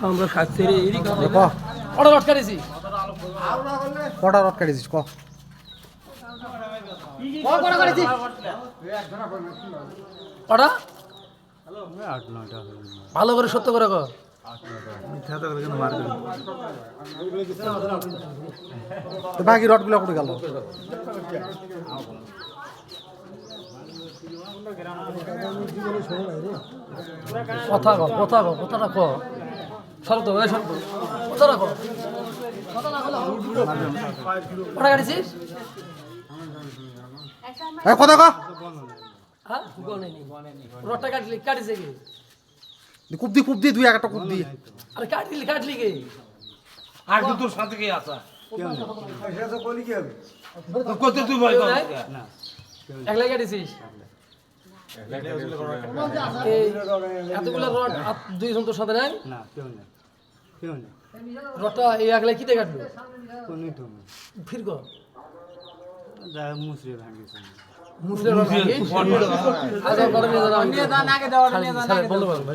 আমরা সাথে এরই ক কটা রড কাটিছি কটা রড কাটিছিস ক কটা কাটিছি কটা ভালো করে সত্য করে কর তো বাকি রডগুলো করে গেল কথাটা ক শরত কথাটা ক কটা কাটিছিস কথা ক হ্যাঁ রডটা কাটিছে কি কুপ দি দুই একটা কুপ দি আরে কাটলি কে আর তো তোর সাথে কে আসা কত তুই ভয় কর না একলাই কাটিছিস এতগুলো রড দুইজন তোর সাথে নাই না কেউ নেই রডটা এই একলাই কিতে কাটবে ফির কর মুসরি ভাঙিয়েছে মুসলিম রড ভাঙি আচ্ছা বড় নিয়ে যান বন্ধ করো ভাই